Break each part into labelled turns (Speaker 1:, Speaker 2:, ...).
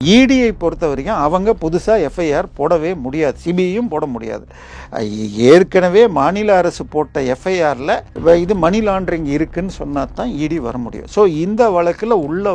Speaker 1: இடியை பொறுத்த வரைக்கும் அவங்க புதுசாக எஃப்ஐஆர் போடவே முடியாது, சிபிஐயும் போட முடியாது. ஏற்கனவே மாநில அரசு போட்ட எஃப்ஐஆரில் இது மணி லாண்டரிங் இருக்குன்னு சொன்னால் தான் இடி வர முடியும். ஸோ இந்த வழக்கில் உள்ள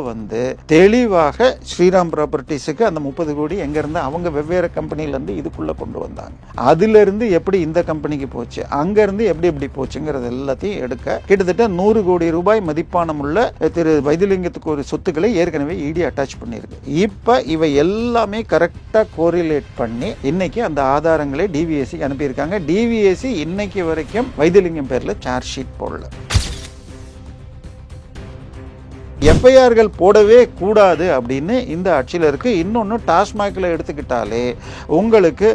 Speaker 1: தெளிவாக ஸ்ரீராம் ப்ராப்பர்ட்டிஸுக்கு அந்த 30 கோடி எங்கேருந்து அவங்க வெவ்வேறு கம்பெனிலேருந்து இதுக்குள்ளே கொண்டு வந்தாங்க, அதிலிருந்து எப்படி இந்த கம்பெனிக்கு போச்சு, அங்கேருந்து எப்படி போச்சுங்கிறது எல்லாத்தையும் எடுக்க கிட்டத்தட்ட 100 கோடி ரூபாய் மதிப்பானம் உள்ள திரு வைத்திலிங்கத்துக்கு ஒரு சொத்துக்களை ஏற்கனவே இடி அட்டாச் பண்ணியிருக்கு. இப்போ இவை எல்லாமே கரெக்டாக கோரிலேட் பண்ணி இன்னைக்கு அந்த ஆதாரங்களை டிவிஎஸ்சிக்கு அனுப்பியிருக்காங்க. டிவிஎஸ்சி இன்னைக்கு வரைக்கும் வைத்திலிங்கம் பேரில் சார்ஜ் ஷீட் போடல. எஃப்ஐஆர்கள் போடவே கூடாது அப்படின்னு இந்த ஆட்சியில் இருக்குது. இன்னொன்று டாஸ்மாகில் எடுத்துக்கிட்டாலே உங்களுக்கு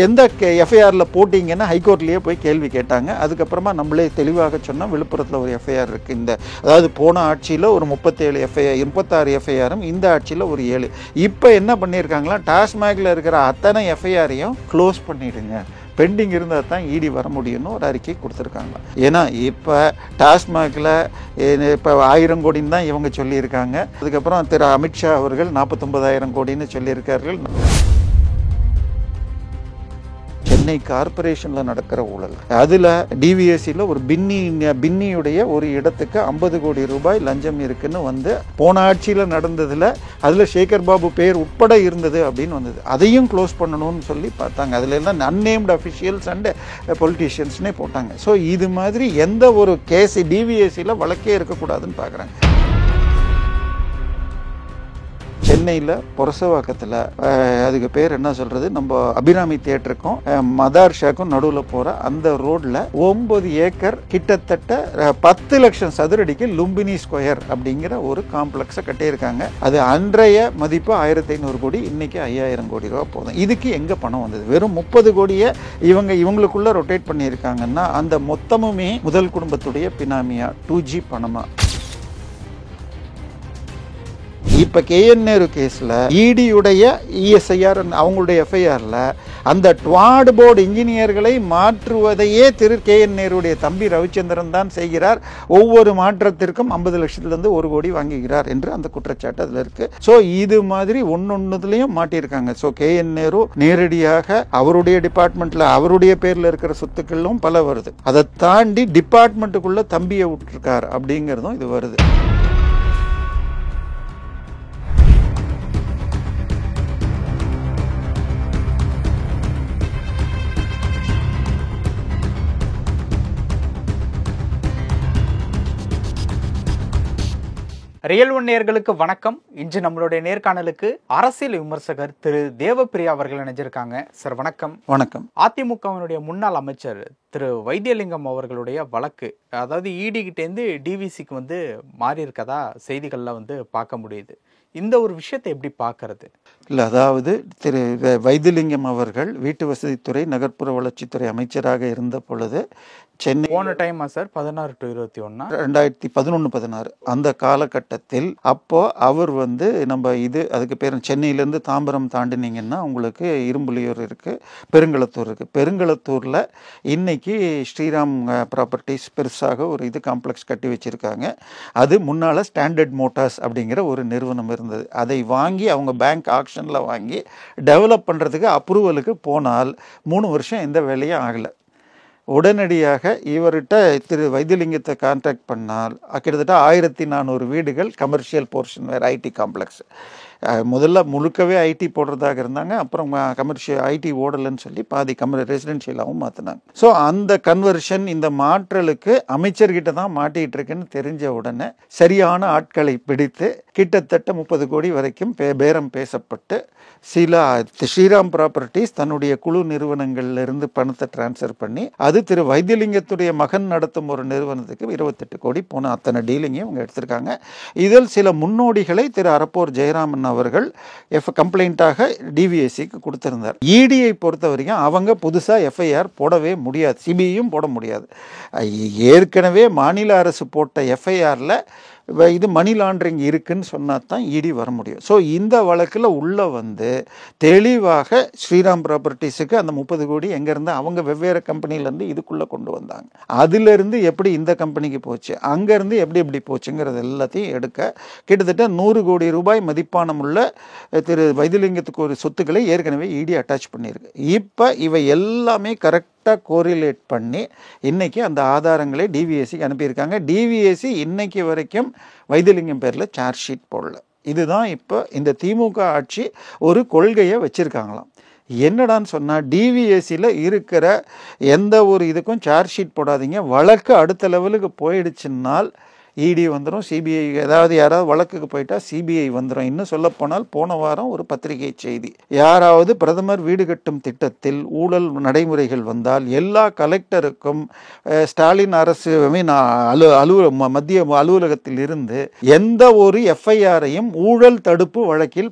Speaker 1: எந்த எஃப்ஐஆரில் போட்டிங்கன்னா ஹைகோர்ட்லேயே போய் கேள்வி கேட்டாங்க. அதுக்கப்புறமா நம்மளே தெளிவாக சொன்னோம், விழுப்புரத்தில் ஒரு எஃப்ஐஆர் இருக்குது. அதாவது போன ஆட்சியில் ஒரு 37 எஃப்ஐஆர், 36 எஃப்ஐஆரும், இந்த ஆட்சியில் ஒரு 7. இப்போ என்ன பண்ணியிருக்காங்களா, டாஸ்மாகில் இருக்கிற அத்தனை எஃப்ஐஆரையும் க்ளோஸ் பண்ணிடுங்க, பெண்டிங் இருந்தால் தான் இடி வர முடியும்னு ஒரு அறிக்கை கொடுத்துருக்காங்க. ஏன்னா இப்போ டாஸ்மாகில் இப்போ 1000 கோடின்னு தான் இவங்க சொல்லியிருக்காங்க. அதுக்கப்புறம் திரு அமித்ஷா அவர்கள் 49,000 கோடின்னு சொல்லியிருக்கார்கள். சென்னை கார்பரேஷனில் நடக்கிற ஊழல், அதில் டிவிஎஸ்சியில் ஒரு பின்னியுடைய ஒரு இடத்துக்கு 50 கோடி ரூபாய் லஞ்சம் இருக்குன்னு போன ஆட்சியில் நடந்ததில் அதில் சேகர் பாபு பேர் உட்பட இருந்தது அப்படின்னு வந்தது. அதையும் க்ளோஸ் பண்ணணும்னு சொல்லி பார்த்தாங்க. அதில் எல்லாம் அன்னேம்டு அஃபிஷியல்ஸ் அண்ட் பொலிட்டீஷியன்ஸ்னே போட்டாங்க. ஸோ இது மாதிரி எந்த ஒரு கேஸ் டிவிஎஸ்சியில் வழக்கே இருக்கக்கூடாதுன்னு பார்க்குறாங்க. சென்னையில் புரசவாக்கத்தில் அதுக்கு பேர் என்ன சொல்கிறது, நம்ம அபிராமி தியேட்டருக்கும் மதார் ஷாக்கும் நடுவில் போகிற அந்த ரோடில் 9 ஏக்கர் கிட்டத்தட்ட 10 லட்சம் சதுரடிக்கு லும்பினி ஸ்கொயர் அப்படிங்கிற ஒரு காம்ப்ளெக்ஸை கட்டியிருக்காங்க. அது அன்றைய மதிப்பு 1500 கோடி, இன்னைக்கு 5000 கோடி ரூபா போதும். இதுக்கு எங்கே பணம் வந்தது? வெறும் 30 கோடியை இவங்களுக்குள்ள ரொட்டேட் பண்ணியிருக்காங்கன்னா அந்த மொத்தமுமே முதல் குடும்பத்துடைய பினாமியா 2G பணமா? இப்போ கேஎன் நேரு கேஸில் இடியுடைய இஎஸ்ஐஆர் அவங்களுடைய எஃப்ஐஆரில் அந்த ட்வாட் போர்டு இன்ஜினியர்களை மாற்றுவதையே திரு கேஎன் நேருடைய தம்பி ரவிச்சந்திரன் தான் செய்கிறார். ஒவ்வொரு மாற்றத்திற்கும் 50 லட்சத்திலிருந்து 1 கோடி வாங்குகிறார் என்று அந்த குற்றச்சாட்டு அதில் இருக்கு. ஸோ இது மாதிரி ஒன்னொன்னுலையும் மாட்டியிருக்காங்க. ஸோ கேஎன் நேரு நேரடியாக அவருடைய டிபார்ட்மெண்ட்ல அவருடைய பேரில் இருக்கிற சொத்துக்களும் பல வருது. அதை தாண்டி டிபார்ட்மெண்ட்டுக்குள்ள தம்பியை விட்டுருக்கார் அப்படிங்கிறதும் இது வருது.
Speaker 2: ரியல் ஒன் நேயர்களுக்கு வணக்கம். இன்று நம்மளுடைய நேர்காணலுக்கு அரசியல் விமர்சகர் திரு தேவப்பிரியா அவர்கள் இணைஞ்சிருக்காங்க. சார் வணக்கம்.
Speaker 1: வணக்கம்.
Speaker 2: அதிமுகவினுடைய முன்னாள் அமைச்சர் திரு வைத்தியலிங்கம் அவர்களுடைய வழக்கு, அதாவது இடி கிட்டேருந்து டிவிசிக்கு மாறி இருக்கதா செய்திகள்ல பார்க்க முடியுது. இந்த ஒரு விஷயத்தை எப்படி பார்க்கறது?
Speaker 1: இல்லை, அதாவது திரு வைத்திலிங்கம் அவர்கள் வீட்டு வசதித்துறை நகர்ப்புற வளர்ச்சித்துறை அமைச்சராக இருந்த பொழுது சென்னை
Speaker 2: போன டைமா சார் 16 to 21
Speaker 1: 2011-16 அந்த காலகட்டத்தில் அப்போ அவர் நம்ம அதுக்கு பேர் சென்னையிலேருந்து தாம்பரம் தாண்டினீங்கன்னா உங்களுக்கு இரும்புலியூர் இருக்கு, பெருங்களத்தூர் இருக்கு. பெருங்களத்தூர்ல இன்னைக்கு ஸ்ரீராம் ப்ராப்பர்ட்டிஸ் பெருசாக ஒரு காம்ப்ளெக்ஸ் கட்டி வச்சிருக்காங்க. அது முன்னால ஸ்டாண்டர்ட் மோட்டார்ஸ் அப்படிங்கிற ஒரு நிறுவனம் இருந்தது. அதை வாங்கி அவங்க பேங்க் ஆக்ஷன்ல வாங்கி டெவலப் பண்றதுக்கு அப்ரூவலுக்கு போனால் 3 வருஷம் எந்த வேலையும் ஆகலை. உடனடியாக இவர்கிட்ட திரு வைத்திலிங்கத்தை கான்டாக்ட் பண்ணால் கிட்டத்தட்ட 1400 வீடுகள் கமர்ஷியல் போர்ஷன் வேறு ஐடி காம்ப்ளெக்ஸ். முதல்ல முழுக்கவே ஐடி போடுறதாக இருந்தாங்க. அப்புறம் கமர்ஷியல் ஐடி ஓடலைன்னு சொல்லி பாதி ரெசிடென்ஷியலாகவும் மாற்றினாங்க. ஸோ அந்த கன்வர்ஷன் இந்த மாற்றலுக்கு அமைச்சர்கிட்ட தான் மாட்டிகிட்டு இருக்குன்னு தெரிஞ்ச உடனே சரியான ஆட்களை பிடித்து கிட்டத்தட்ட 30 கோடி வரைக்கும் பேரம் பேசப்பட்டு சில ஸ்ரீராம் ப்ராப்பர்ட்டிஸ் தன்னுடைய குழு நிறுவனங்கள்லேருந்து பணத்தை டிரான்ஸ்ஃபர் பண்ணி அது திரு வைத்திலிங்கத்துடைய மகன் நடத்தும் ஒரு நிறுவனத்துக்கு 28 கோடி போன அத்தனை டீலிங்கையும் அவங்க எடுத்திருக்காங்க. இதில் சில முன்னோடிகளை திரு அரப்போர் ஜெயராமன் அவர்கள் கம்ப்ளைண்டாக டிவிஎஸ்சிக்கு கொடுத்திருந்தார். இடியை பொறுத்த வரைக்கும் அவங்க புதுசாக எஃப்ஐஆர் போடவே முடியாது, சிபிஐயும் போட முடியாது. ஏற்கனவே மாநில அரசு போட்ட எஃப்ஐஆரில் இது மணி லாண்டரிங் இருக்குன்னு சொன்னால் தான் இடி வர முடியும். ஸோ இந்த வழக்கில் உள்ள வந்து தெளிவாக ஸ்ரீராம் ப்ராப்பர்ட்டிஸுக்கு அந்த 30 கோடி எங்கேருந்து அவங்க வெவ்வேறு கம்பெனிலேருந்து இதுக்குள்ளே கொண்டு வந்தாங்க, அதிலிருந்து எப்படி இந்த கம்பெனிக்கு போச்சு, அங்கேருந்து எப்படி போச்சுங்கிறது எல்லாத்தையும் எடுக்க கிட்டத்தட்ட 100 கோடி ரூபாய் மதிப்பானமுள்ள திரு வைத்திலிங்கத்துக்கு ஒரு சொத்துக்களை ஏற்கனவே இடி அட்டாச் பண்ணியிருக்கு. இப்போ இவை எல்லாமே கரெக்டாக கோரிலேட் பண்ணி இன்னைக்கு அந்த ஆதாரங்களை டிவிஎஸ்சிக்கு அனுப்பியிருக்காங்க. டிவிஎஸ்சி இன்னைக்கு வரைக்கும் வைத்திலிங்கம் பேரில் சார்ஜ் ஷீட் போடல. இதுதான் இப்போ இந்த திமுக ஆட்சி ஒரு கொள்கையை வச்சிருக்காங்களாம். என்னடான்னு சொன்னால், டிவிஎஸ்சியில் இருக்கிற எந்த ஒரு இதுக்கும் சார்ஜ் ஷீட் போடாதீங்க, வழக்கு அடுத்த லெவலுக்கு போயிடுச்சுன்னால் இடி வந்துடும், சிபிஐ ஏதாவது யாராவது வழக்குக்கு போயிட்டா சிபிஐ வந்துடும். இன்னும் சொல்லப்போனால் போன வாரம் ஒரு பத்திரிகை செய்தி, யாராவது பிரதமர் வீடு கட்டும் திட்டத்தில் ஊழல் நடைமுறைகள் வந்தால் எல்லா கலெக்டருக்கும் ஸ்டாலின் அரசு மத்திய அலுவலகத்தில் இருந்து எந்த ஒரு எஃப்ஐஆரையும் ஊழல் தடுப்பு வழக்கில்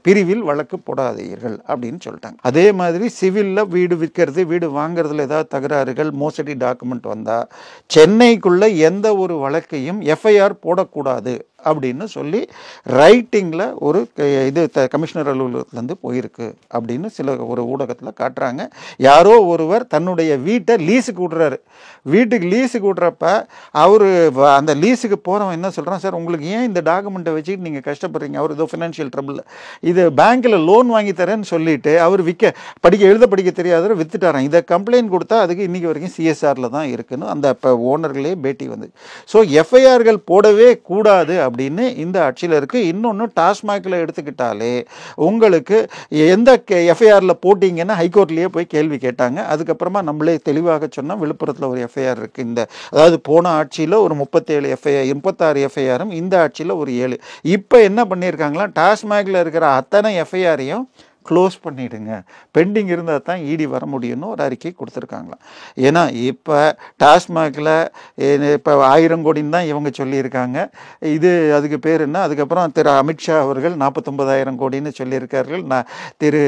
Speaker 1: பிரிவில் வழக்கு போடாதீர்கள் அப்படின்னு சொல்லிட்டாங்க. அதே மாதிரி சிவில்ல வீடு விற்கிறது, வீடு வாங்குறதுல ஏதாவது தகராறுகள், மோசடி டாக்குமெண்ட் வந்தால் சென்னைக்குள்ள எந்த ஒரு வழக்கையும் எஃப்ஐஆர் போடக்கூடாது அப்படின்னு சொல்லி ரைட்டிங்கில் ஒரு இது கமிஷனர் அலுவலகத்துலேருந்து போயிருக்கு அப்படின்னு ஒரு ஊடகத்தில் காட்டுறாங்க. யாரோ ஒருவர் தன்னுடைய வீட்டை லீஸுக்கு விடுறாரு. வீட்டுக்கு லீஸுக்கு விடுறப்ப அவர் அந்த லீஸுக்கு போகிறவன் என்ன சொல்கிறான், சார் உங்களுக்கு ஏன் இந்த டாக்குமெண்ட்டை வச்சுக்கிட்டு நீங்கள் கஷ்டப்படுறீங்க, அவர் ஏதோ ஃபினான்ஷியல் ட்ரபிள், இது பேங்க்கில் லோன் வாங்கி தரேன்னு சொல்லிட்டு அவர் எழுத படிக்க தெரியாதவர் வித்துட்டாரான். இதை கம்ப்ளைண்ட் கொடுத்தா அதுக்கு இன்றைக்கி வரைக்கும் சிஎஸ்ஆரில் தான் இருக்குன்னு அந்த ஓனர்களே பேட்டி வந்து. ஸோ எஃப்ஐஆர்கள் போடவே கூடாது அப்படின்னு இந்த ஆட்சியில் இருக்குது. இன்னொன்று, டாஸ்மாகில் எடுத்துக்கிட்டாலே உங்களுக்கு எந்த எஃப்ஐஆரில் போட்டிங்கன்னா ஹைகோர்ட்லேயே போய் கேள்வி கேட்டாங்க. அதுக்கப்புறமா நம்மளே தெளிவாக சொன்னால் விழுப்புரத்தில் ஒரு எஃப்ஐஆர் இருக்குது. அதாவது போன ஆட்சியில் ஒரு 37 எஃப்ஐஆர், 36 எஃப்ஐஆரும், இந்த ஆட்சியில் ஒரு 7. இப்போ என்ன பண்ணியிருக்காங்களா, டாஸ்மாகில் இருக்கிற அத்தனை எஃப்ஐஆரையும் க்ளோஸ் பண்ணிவிடுங்க, பெண்டிங் இருந்தால் தான் இடி வர முடியும்னு ஒரு அறிக்கை கொடுத்துருக்காங்களாம். ஏன்னா இப்போ டாஸ்மாகில் இப்போ 1000 கோடின்னு தான் இவங்க சொல்லியிருக்காங்க. இது அதுக்கு பேர் என்ன, அதுக்கப்புறம் திரு அமித்ஷா அவர்கள் 49,000 கோடின்னு சொல்லியிருக்கார்கள். திரு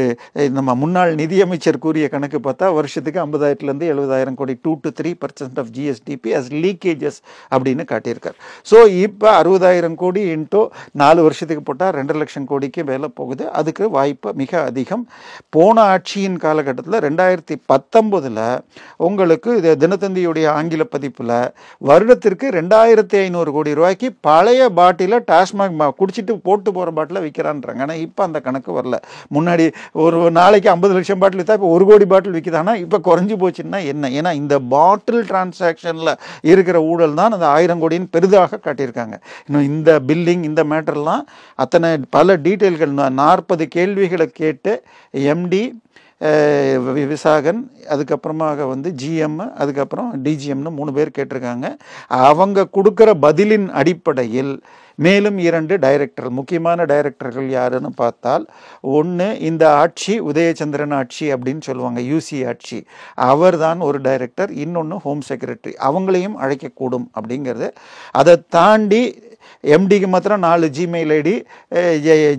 Speaker 1: நம்ம முன்னாள் நிதியமைச்சர் கூறிய கணக்கு பார்த்தா வருஷத்துக்கு 50,000 to 70,000 கோடி, 2 to 3% of GSDP as leakages அப்படின்னு காட்டியிருக்கார். ஸோ இப்போ 60,000 கோடி இன்டோ 4 வருஷத்துக்கு போட்டால் 2 லட்சம் கோடிக்கு மேலே போகுது. அதுக்கு வாய்ப்பு மிக அதிகம். போன ஆட்சியின் காலகட்டத்தில் 2019 உங்களுக்கு தினத்தந்தியுடைய ஆங்கில பதிப்பில் வருடத்திற்கு 2,500 கோடி ரூபாய்க்கு பழைய பாட்டில டாஸ்மாக் குடிச்சிட்டு போட்டு போகிற பாட்டில் விற்கிறான்றாங்க. ஆனால் இப்போ அந்த கணக்கு வரல. முன்னாடி ஒரு நாளைக்கு 50 லட்சம் பாட்டில் விற்றா இப்போ 1 கோடி பாட்டில் விற்கிதானா, இப்போ குறைஞ்சி போச்சுன்னா என்ன? ஏன்னா இந்த பாட்டில் டிரான்சாக்ஷனில் இருக்கிற ஊழல் தான் அந்த 1000 கோடின்னு பெரிதாக காட்டியிருக்காங்க. இன்னும் இந்த பில்லிங், இந்த மேட்டர்லாம் அத்தனை பல டீட்டெயில்கள் 40 கேள்விகளை கேட்டு எம்டி விசாகன், அதுக்கப்புறமாக வந்து ஜிஎம், அதுக்கப்புறம் டிஜிஎம்னு 3 பேர் கேட்டிருக்காங்க. அவங்க கொடுக்குற பதிலின் அடிப்படையில் மேலும் 2 டைரக்டர், முக்கியமான டைரக்டர்கள் யாருன்னு பார்த்தால், ஒன்று இந்த ஆட்சி உதயச்சந்திரன் ஆட்சி அப்படின்னு சொல்லுவாங்க, யூசி ஆட்சி, அவர் தான் ஒரு டைரக்டர். இன்னொன்று ஹோம் செக்ரட்டரி, அவங்களையும் அழைக்கக்கூடும் அப்படிங்கிறது. அதை தாண்டி எம்டிக்கு மாத்திரம் 4 ஜிமெயில் ஐடி,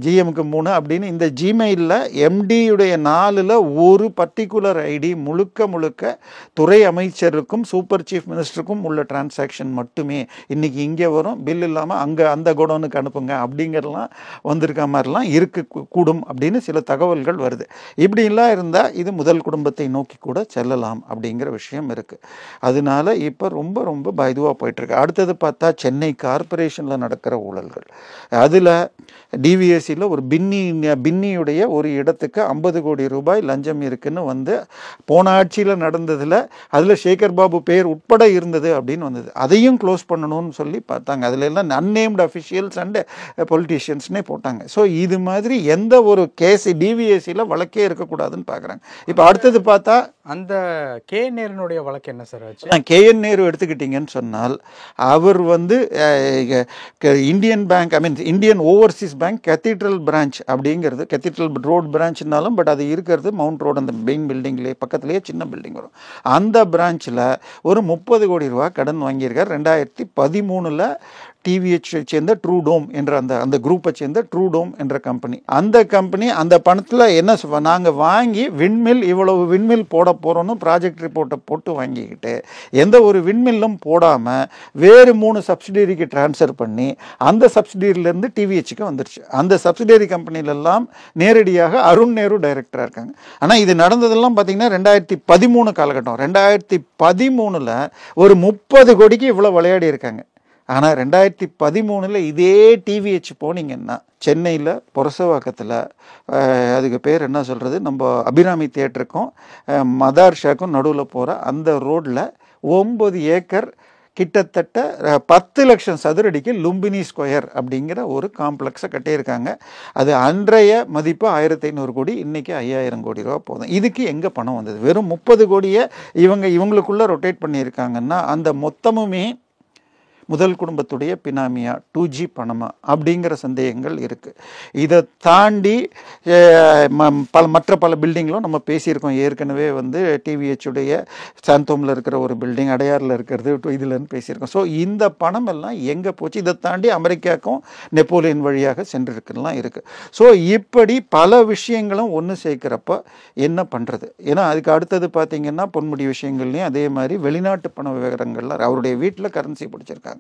Speaker 1: ஜிஎம்க்கு 3 அப்படின்னு இந்த ஜிமெயிலில் எம்டியுடைய 4ல் ஒரு பர்டிகுலர் ஐடி முழுக்க துறை அமைச்சருக்கும் சூப்பர் சீஃப் மினிஸ்டருக்கும் உள்ள டிரான்சாக்ஷன் மட்டுமே இன்னைக்கு இங்கே வரும், பில் இல்லாமல் அங்கே அந்த கோடவுனுக்கு அனுப்புங்க அப்படிங்கிறலாம் வந்திருக்க மாதிரிலாம் இருக்கக்கூடும் அப்படின்னு சில தகவல்கள் வருது. இப்படிலாம் இருந்தால் இது முதல் குடும்பத்தை நோக்கி கூட செல்லலாம் அப்படிங்கிற விஷயம் இருக்குது. அதனால இப்போ ரொம்ப இதுவாக போயிட்டுருக்கு. அடுத்தது பார்த்தா சென்னை கார்பரேஷனில் நடக்கிற ஊழல்கள். அதில் டிவிஎஸ்சியில் ஒரு பின்னியுடைய ஒரு இடத்துக்கு 50 கோடி ரூபாய் லஞ்சம் இருக்குன்னு வந்து போன ஆட்சியில் நடந்ததில் அதில் சேகர் பாபு பேர் உட்பட இருந்தது அப்படின்னு வந்தது. அதையும் க்ளோஸ் பண்ணணும்னு சொல்லி பார்த்தாங்க. அதில் எல்லாம் அன்னேம்டு அஃபிஷியல்ஸ் அண்ட் பொலிட்டீஷியன்ஸ்னே போட்டாங்க. ஸோ இது மாதிரி எந்த ஒரு கேஸ் டிவிஎஸ்சியில் வழக்கே இருக்கக்கூடாதுன்னு பார்க்குறாங்க. இப்போ அடுத்தது பார்த்தா
Speaker 2: அந்த கேஎன் நேருனுடைய வழக்கு என்ன சார் ஆச்சு?
Speaker 1: கேஎன் நேரு எடுத்துக்கிட்டிங்கன்னு சொன்னால், அவர் வந்து Indian bank, Indian Overseas bank cathedral branch அப்படிங்கிறது, கேத்தீட்ரல் ரோட் பிரான்ச்னாலும் பட் அது இருக்கிறது மவுண்ட் ரோடு, அந்த மெயின் பில்டிங்லேயே பக்கத்துலேயே சின்ன பில்டிங் வரும். அந்த பிரான்ச்சில் ஒரு 30 கோடி ரூபா கடன் வாங்கியிருக்கார். 2013 டிவிஎச் சேர்ந்த ட்ரூடோம் என்ற அந்த குரூப்பை சேர்ந்த ட்ரூடோம் என்ற கம்பெனி. அந்த கம்பெனி அந்த பணத்தில் என்ன நாங்கள் வாங்கி விண்மில் இவ்வளவு விண்மில் போட போகிறோன்னு ப்ராஜெக்ட் ரிப்போர்ட்டை போட்டு வாங்கிக்கிட்டு எந்த ஒரு விண்மில்லும் போடாமல் வேறு 3 சப்சிடரிக்கு ட்ரான்ஸ்ஃபர் பண்ணி அந்த சப்சிடரியிலேருந்து டிவிஹெச்சுக்கு வந்துருச்சு. அந்த சப்சிடரி கம்பெனிலெல்லாம் நேரடியாக அருண் நேரு டைரக்டராக இருக்காங்க. ஆனால் இது நடந்ததெல்லாம் பார்த்தீங்கன்னா 2013 காலகட்டம். 2013 ஒரு 30 கோடிக்கு இவ்வளோ விளையாடி இருக்காங்க. ஆனால் 2013 இதே டிவிஹெச் போனீங்கன்னா சென்னையில் புரசவாக்கத்தில் அதுக்கு பேர் என்ன சொல்கிறது, நம்ம அபிராமி தியேட்டருக்கும் மதார் ஷாக்கும் நடுவில் போகிற அந்த ரோட்டில் 9 ஏக்கர் கிட்டத்தட்ட 10 லட்சம் சதுரடிக்கு லும்பினி ஸ்கொயர் அப்படிங்கிற ஒரு காம்ப்ளெக்ஸை கட்டியிருக்காங்க. அது அன்றைய மதிப்பு 1500 கோடி, இன்றைக்கி 5000 கோடி ரூபா போதும். இதுக்கு எங்கே பணம் வந்தது? வெறும் 30 கோடியை இவங்களுக்குள்ளே ரொட்டேட் பண்ணியிருக்காங்கன்னா அந்த மொத்தமுமே முதல் குடும்பத்துடைய பினாமியா 2G பணமா அப்படிங்கிற சந்தேகங்கள் இருக்குது. இதை தாண்டி மற்ற பல பில்டிங்களும் நம்ம பேசியிருக்கோம் ஏற்கனவே. டிவிஹெச்சுடைய சாந்தோமில் இருக்கிற ஒரு பில்டிங், அடையாரில் இருக்கிறது, இதுலன்னு பேசியிருக்கோம். ஸோ இந்த பணம் எல்லாம் எங்கே போச்சு? இதை தாண்டி அமெரிக்காவுக்கும் நெப்போலியன் வழியாக சென்றிருக்கலாம் இருக்குது. ஸோ இப்படி பல விஷயங்களும் ஒன்று சேர்க்கிறப்ப என்ன பண்ணுறது? ஏன்னா அதுக்கு அடுத்தது பார்த்திங்கன்னா பொன்முடி விஷயங்கள்லையும் அதே மாதிரி வெளிநாட்டு பண விவகாரங்கள்லாம் அவருடைய வீட்டில் கரன்சி பிடிச்சிருக்காங்க.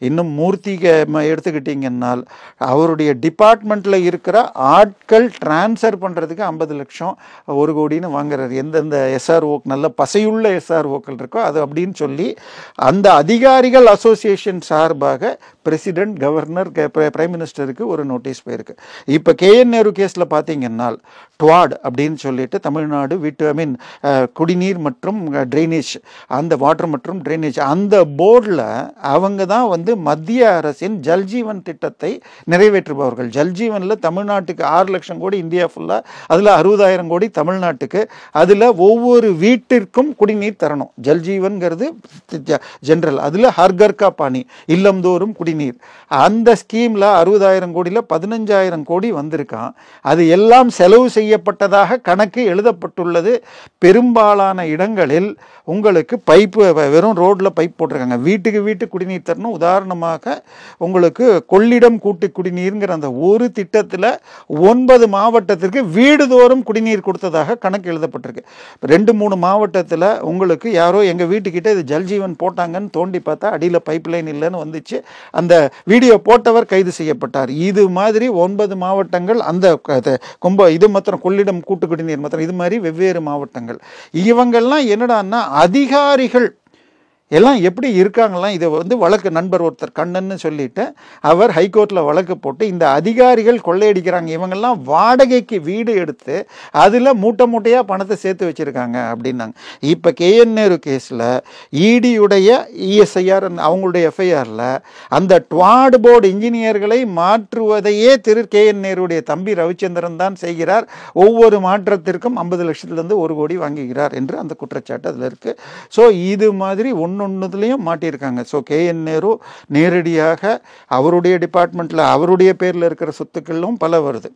Speaker 1: இன்னும் மூர்த்திக்கு எடுத்துக்கிட்டீங்கன்னால் அவருடைய டிபார்ட்மெண்ட்டில் இருக்கிற ஆட்கள் டிரான்ஸ்ஃபர் பண்ணுறதுக்கு 50 லட்சம் 1 கோடின்னு வாங்குறாரு. எந்தெந்த எஸ்ஆர்ஓ நல்ல பசையுள்ள எஸ்ஆர்ஓக்கள் இருக்கோ அது அப்படின்னு சொல்லி அந்த அதிகாரிகள் அசோசியேஷன் சார்பாக பிரசிடென்ட், கவர்னர், பிரைம் மினிஸ்டருக்கு ஒரு நோட்டீஸ் போயிருக்கு. இப்போ கேஎன் நேரு கேஸில் பார்த்தீங்கன்னா ட்வாட் அப்படின்னு சொல்லிட்டு தமிழ்நாடு குடிநீர் மற்றும் ட்ரைனேஜ், அந்த வாட்டர் மற்றும் ட்ரைனேஜ் அந்த போர்டில் அவங்க தான் மத்திய அரசின் ஜல்ஜீவன் திட்டத்தை நிறைவேற்றுபவர்கள். ஜல்ஜீவனில் தமிழ்நாட்டுக்கு 6 லட்சம் கோடி இந்தியா ஃபுல்லாக, அதில் 60,000 கோடி தமிழ்நாட்டுக்கு. அதில் ஒவ்வொரு வீட்டிற்கும் குடிநீர் தரணும். ஜல்ஜீவன்கிறது ஜென்ரல், அதில் ஹர்கர்கா பாணி, இல்லந்தோறும் குடிநீர். அந்த ஸ்கீமில் 60,000 கோடியில் 15,000 கோடி வந்திருக்கான். அது எல்லாம் செலவு செய்யப்பட்டதாக கணக்கு எழுதப்பட்டுள்ளது. பெரும்பாலான இடங்களில் உங்களுக்கு பைப்பு, வெறும் ரோட்டில் பைப் போட்டிருக்காங்க. வீட்டுக்கு வீட்டு குடிநீர் தரணும். உதாரணமாக உங்களுக்கு கொள்ளிடம் கூட்டு குடிநீர்ங்கிற அந்த ஒரு திட்டத்தில் 9 மாவட்டத்திற்கு வீடுதோறும் குடிநீர் கொடுத்ததாக கணக்கு எழுதப்பட்டிருக்கு. 2-3 மாவட்டத்தில் உங்களுக்கு யாரோ எங்கள் வீட்டுக்கிட்ட இது ஜல்ஜீவன் போட்டாங்கன்னு தோண்டி பார்த்தா அடியில் பைப் லைன் இல்லைன்னு வந்துச்சு. அந்த வீடியோ போட்டவர் கைது செய்யப்பட்டார். இது மாதிரி 9 மாவட்டங்கள், அந்த இது மாத்திரம் கொள்ளிடம் கூட்டு குடிநீர் மாத்திரம், இது மாதிரி வெவ்வேறு மாவட்டங்கள். இவங்கெல்லாம் என்னடான்னா அதிகாரிகள் எல்லாம் எப்படி இருக்காங்களாம். இதை வழக்கு நண்பர் ஒருத்தர் கண்ணன்னு சொல்லிட்டு அவர் ஹைகோர்ட்டில் வழக்கு போட்டு இந்த அதிகாரிகள் கொள்ளையடிக்கிறாங்க, இவங்கெல்லாம் வாடகைக்கு வீடு எடுத்து அதில் மூட்டை மூட்டையாக பணத்தை சேர்த்து வச்சுருக்காங்க அப்படின்னாங்க. இப்போ கேஎன் நேரு கேஸில் இடியுடைய இஎஸ்ஐஆர் அவங்களுடைய எஃப்ஐஆரில் அந்த ட்வாட் போர்டு இன்ஜினியர்களை மாற்றுவதையே திரு கேஎன் நேருடைய தம்பி ரவிச்சந்திரன் தான் செய்கிறார். ஒவ்வொரு மாற்றத்திற்கும் 50 லட்சத்துலேருந்து 1 கோடி வாங்குகிறார் என்று அந்த குற்றச்சாட்டு அதில் இருக்குது. ஸோ இது மாதிரி ஒன்னொன்னுலையும் மாட்டியிருக்காங்க. ஸோ கேஎன் நேரு நேரடியாக அவருடைய டிபார்ட்மெண்ட்டில் அவருடைய பேரில் இருக்கிற சொத்துக்களும் பல வருது.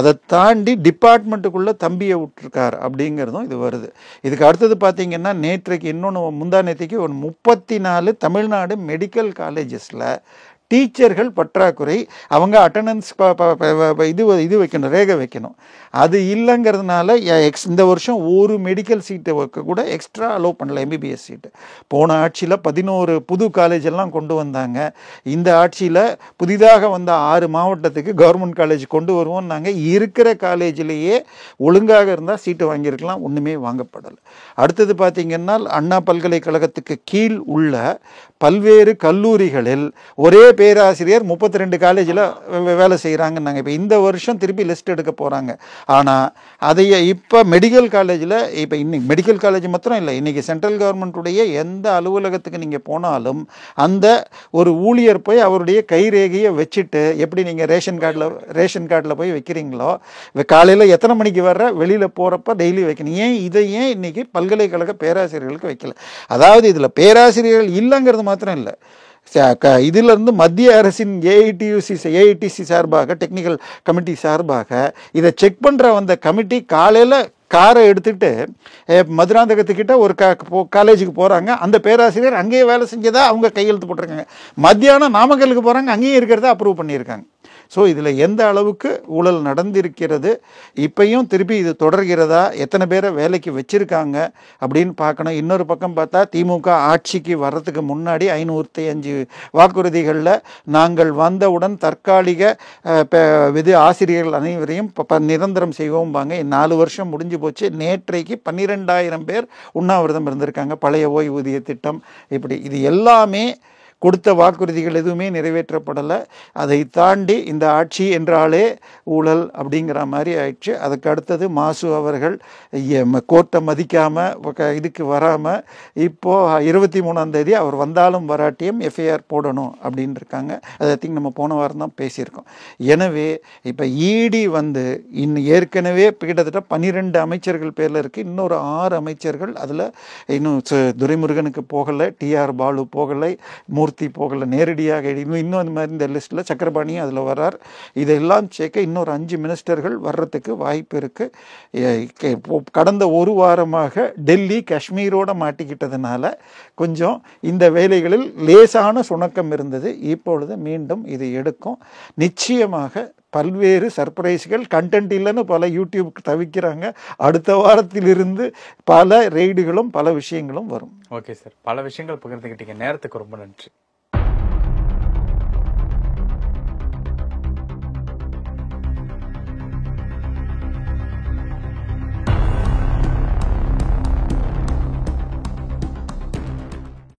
Speaker 1: அதை தாண்டி டிபார்ட்மெண்ட்டுக்குள்ளே தம்பியை விட்டுருக்கார் அப்படிங்கிறதும் இது வருது. இதுக்கு அடுத்தது பார்த்தீங்கன்னா நேற்றைக்கு இன்னொன்று முந்தா நேற்றுக்கு ஒரு 34 தமிழ்நாடு மெடிக்கல் காலேஜஸில் டீச்சர்கள் பற்றாக்குறை. அவங்க அட்டண்டன்ஸ் இது வைக்கணும், ரேகை வைக்கணும். அது இல்லைங்கிறதுனால இந்த வருஷம் ஒரு மெடிக்கல் சீட்டை கூட எக்ஸ்ட்ரா அலோவ் பண்ணல, எம்பிபிஎஸ் சீட்டு. போன ஆட்சியில் 11 புது காலேஜ் எல்லாம் கொண்டு வந்தாங்க. இந்த ஆட்சியில் புதிதாக வந்த 6 மாவட்டத்துக்கு கவர்மெண்ட் காலேஜ் கொண்டு வருவோம். நாங்கள் இருக்கிற காலேஜிலேயே ஒழுங்காக இருந்தால் சீட்டு வாங்கியிருக்கலாம், ஒன்றுமே வாங்கப்படலை. அடுத்தது பார்த்திங்கன்னா அண்ணா பல்கலைக்கழகத்துக்கு கீழ் உள்ள பல்வேறு கல்லூரிகளில் ஒரே பேராசிரியர் 32 காலேஜில் வேலை செய்கிறாங்கன்னாங்க. இப்போ இந்த வருஷம் திருப்பி லிஸ்ட் எடுக்க போகிறாங்க. ஆனால் அதைய இப்போ மெடிக்கல் காலேஜில் இப்போ இன்னைக்கு மெடிக்கல் காலேஜ் மாத்திரம் இல்லை, இன்றைக்கி சென்ட்ரல் கவர்மெண்ட்டுடைய எந்த அலுவலகத்துக்கு நீங்கள் போனாலும் அந்த ஒரு ஊழியர் போய் அவருடைய கைரேகையை வச்சுட்டு, எப்படி நீங்கள் ரேஷன் கார்டில் போய் வைக்கிறீங்களோ, காலையில் எத்தனை மணிக்கு வர்ற வெளியில் போகிறப்ப டெய்லி வைக்கணும். இதை ஏன் இன்றைக்கி பல்கலைக்கழக பேராசிரியர்களுக்கு வைக்கல? அதாவது இதில் பேராசிரியர்கள் இல்லைங்கிறது மாத்திரம் இல்லை, இதிலிருந்து மத்திய அரசின் ஏஐடிசி சார்பாக, டெக்னிக்கல் கமிட்டி சார்பாக இதை செக் பண்ணுற வந்த கமிட்டி காலையில் காரை எடுத்துகிட்டு மதுராந்தகத்துக்கிட்ட ஒரு காலேஜுக்கு போகிறாங்க. அந்த பேராசிரியர் அங்கேயே வேலை செஞ்சதா அவங்க கையெழுத்து போட்டிருக்காங்க. மத்தியானம் நாமக்கலுக்கு போகிறாங்க, அங்கேயும் இருக்கிறத அப்ரூவ் பண்ணியிருக்காங்க. ஸோ இதில் எந்த அளவுக்கு ஊழல் நடந்திருக்கிறது, இப்பையும் திருப்பி இது தொடர்கிறதா, எத்தனை பேரை வேலைக்கு வச்சுருக்காங்க அப்படின்னு பார்க்கணும். இன்னொரு பக்கம் பார்த்தா திமுக ஆட்சிக்கு வர்றதுக்கு முன்னாடி 505 வாக்குறுதிகளில் நாங்கள் வந்தவுடன் தற்காலிக ஆசிரியர்கள் அனைவரையும் நிரந்தரம் செய்வோம்பாங்க. 4 வருஷம் முடிஞ்சு போச்சு. நேற்றைக்கு 12,000 பேர் உண்ணாவிரதம் இருந்திருக்காங்க. பழைய ஓய்வூதிய திட்டம் இப்படி இது எல்லாமே கொடுத்த வாக்குறுதிகள் எதுவுமே நிறைவேற்றப்படலை. அதை தாண்டி இந்த ஆட்சி என்றாலே ஊழல் அப்படிங்கிற மாதிரி ஆயிடுச்சு. அதுக்கு அடுத்தது மாசு அவர்கள் கோர்ட்டை மதிக்காமல் இதுக்கு வராமல் இப்போது 23ஆம் தேதி அவர் வந்தாலும் வராட்டியும் எஃப்ஐஆர் போடணும் அப்படின்னு இருக்காங்க. அதை திங்க் நம்ம போன வாரம் தான் பேசியிருக்கோம். எனவே இப்போ இடி வந்து இன்னும் ஏற்கனவே கிட்டத்தட்ட 12 அமைச்சர்கள் பேரில் இருக்குது. இன்னொரு 6 அமைச்சர்கள் அதில் இன்னும் துரைமுருகனுக்கு போகலை, டிஆர் பாலு போகலை, மூர்த்தி போகல, நேரடியாக இன்னும் அந்த மாதிரி இந்த லிஸ்ட்டில் சக்கரபாணியும் அதில் வர்றார். இதெல்லாம் சேர்க்க இன்னொரு 5 மினிஸ்டர்கள் வர்றதுக்கு வாய்ப்பு இருக்குது. கடந்த ஒரு வாரமாக டெல்லி காஷ்மீரோடு மாட்டிக்கிட்டதுனால கொஞ்சம் இந்த வேலைகளில் லேசான சுணக்கம் இருந்தது. இப்பொழுது மீண்டும் இது எடுக்கும். நிச்சயமாக பல்வேறு சர்ப்ரைஸ்கள், கண்டென்ட் இல்லைன்னு பல யூடியூப் தவிக்கிறாங்க. அடுத்த வாரத்திலிருந்து பல ரெய்டுகளும் பல விஷயங்களும் வரும்.
Speaker 2: ஓகே சார், பல விஷயங்கள் பகிர்ந்துக்கிட்டீங்க. நேரத்துக்கு ரொம்ப நன்றி.